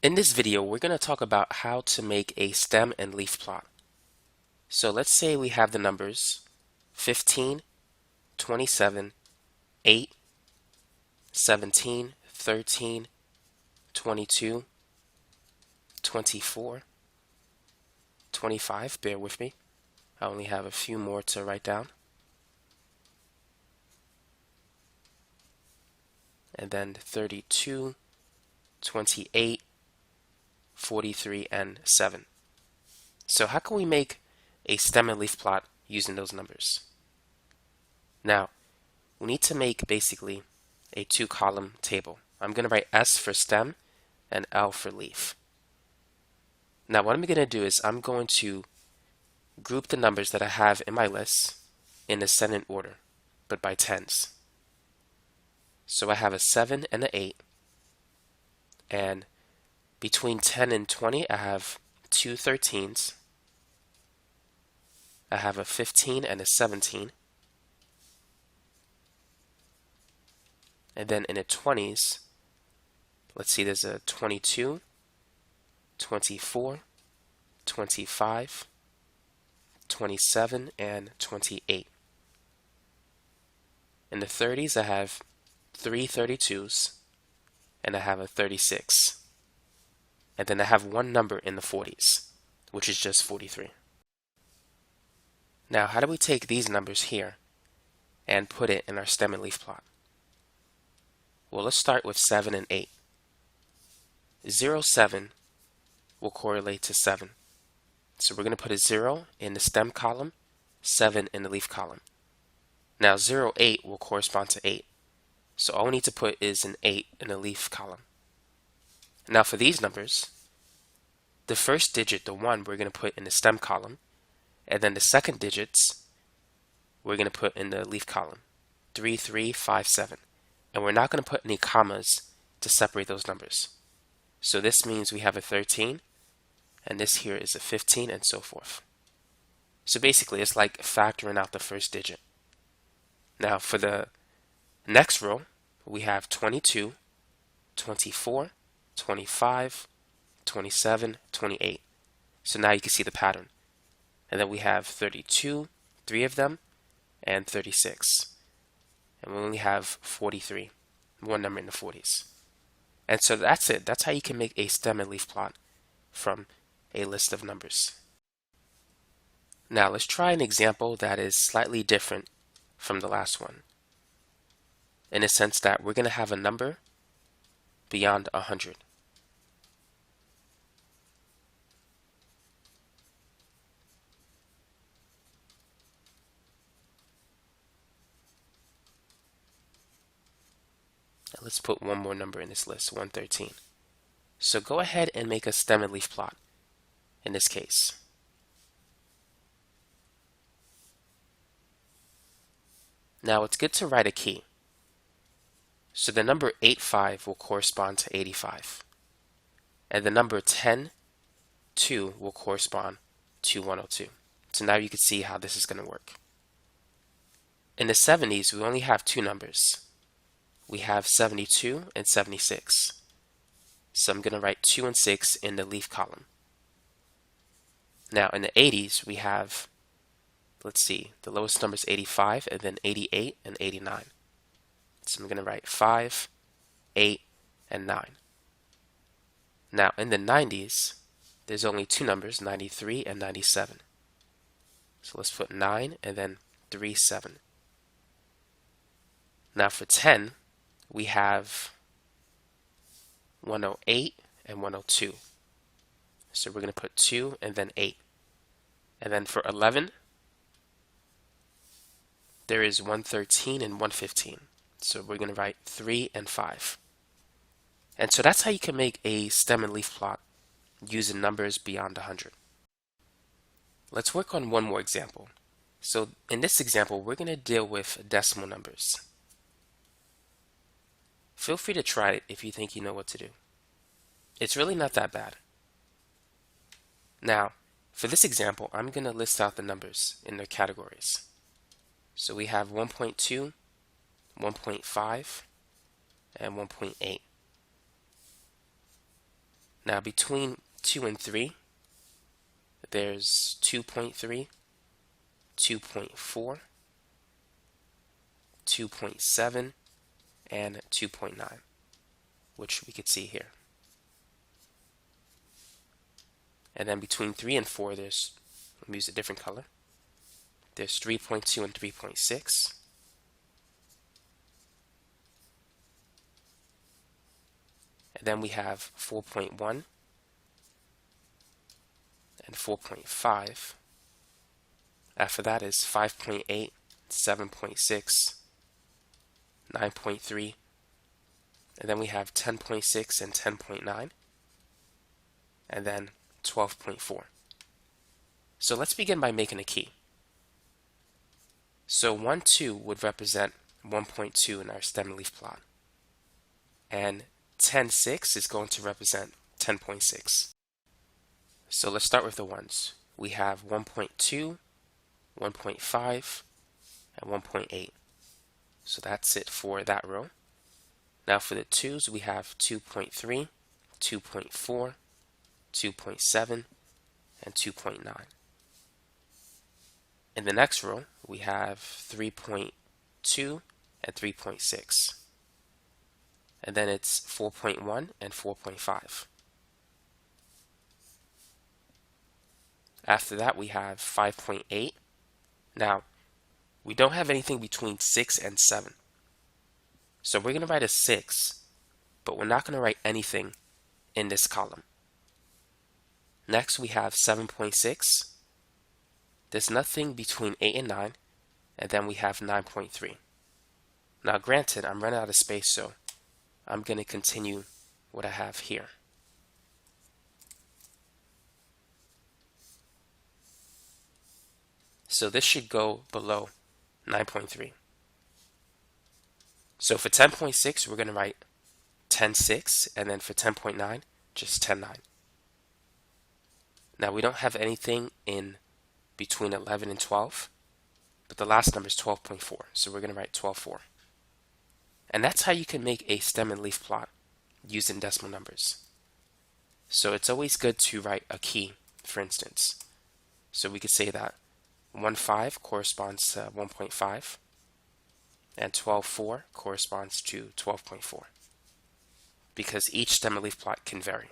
In this video, we're going to talk about how to make a stem and leaf plot. So let's say we have the numbers 15, 27, 8, 17, 13, 22, 24, 25. Bear with me. I only have a few more to write down. And then 32, 28, 43, and 7. So how can we make a stem and leaf plot using those numbers? Now, we need to make basically a two-column table. I'm going to write S for stem and L for leaf. Now what I'm going to do is I'm going to group the numbers that I have in my list in ascending order, but by tens. So I have a 7 and an 8, and between 10 and 20 I have two 13s, I have a 15 and a 17, and then in the 20s, let's see, there's a 22, 24, 25, 27, and 28. In the 30s, I have three 32s, and I have a 36. And then I have one number in the 40s, which is just 43. Now, how do we take these numbers here and put it in our stem and leaf plot? Well, let's start with 7 and 8. 0, 7 will correlate to 7. So we're going to put a 0 in the stem column, 7 in the leaf column. Now 0, 8 will correspond to 8. So all we need to put is an 8 in the leaf column. Now for these numbers, the first digit, the 1, we're going to put in the stem column, and then the second digits we're going to put in the leaf column. 3, 3, 5, 7. And we're not going to put any commas to separate those numbers. So this means we have a 13, and this here is a 15, and so forth. So basically it's like factoring out the first digit. Now for the next row, we have 22, 24, 25, 27, 28. So now you can see the pattern. And then we have 32, 3 of them, and 36. And we only have 43, one number in the 40s. And so that's it. That's how you can make a stem and leaf plot from a list of numbers. Now let's try an example that is slightly different from the last one, in a sense that we're going to have a number beyond 100. Let's put one more number in this list, 113. So go ahead and make a stem and leaf plot in this case. Now it's good to write a key. So the number 85 will correspond to 85. And the number 10, 2 will correspond to 102. So now you can see how this is going to work. In the 70s, we only have two numbers. We have 72 and 76. So I'm going to write 2 and 6 in the leaf column. Now in the 80s, we have, let's see, the lowest number is 85, and then 88 and 89. So I'm going to write 5, 8, and 9. Now in the 90s, there's only two numbers, 93 and 97. So let's put 9 and then 3, 7. Now for 10, we have 108 and 102. So we're going to put 2 and then 8. And then for 11, there is 113 and 115. So we're going to write 3 and 5. And so that's how you can make a stem and leaf plot using numbers beyond 100. Let's work on one more example. So in this example, we're going to deal with decimal numbers. Feel free to try it if you think you know what to do. It's really not that bad. Now, for this example, I'm going to list out the numbers in their categories. So we have 1.2, 1.5, and 1.8. Now between 2 and 3, there's 2.3, 2.4, 2.7, and 2.9, which we could see here. And then between 3 and 4, there's, let me use a different color. There's 3.2 and 3.6. And then we have 4.1 and 4.5. After that is 5.8, 7.6, 9.3, and then we have 10.6 and 10.9, and then 12.4. So let's begin by making a key. So 1, 2 would represent 1.2 in our stem and leaf plot, and 10, 6 is going to represent 10.6. So let's start with the ones. We have 1.2, 1.5, and 1.8. So that's it for that row. Now for the 2's, we have 2.3, 2.4, 2.7, and 2.9. In the next row, we have 3.2 and 3.6. And then it's 4.1 and 4.5. After that, we have 5.8. Now, we don't have anything between 6 and 7. So we're going to write a 6, but we're not going to write anything in this column. Next, we have 7.6. There's nothing between 8 and 9, and then we have 9.3. Now, granted, I'm running out of space, so I'm going to continue what I have here. So this should go below 9.3. So for 10.6, we're going to write 10.6, and then for 10.9, just 10.9. Now we don't have anything in between 11 and 12, but the last number is 12.4, so we're going to write 12.4. And that's how you can make a stem and leaf plot using decimal numbers. So it's always good to write a key, for instance. So we could say that 1.5 corresponds to 1.5, and 12.4 corresponds to 12.4, because each stem and leaf plot can vary.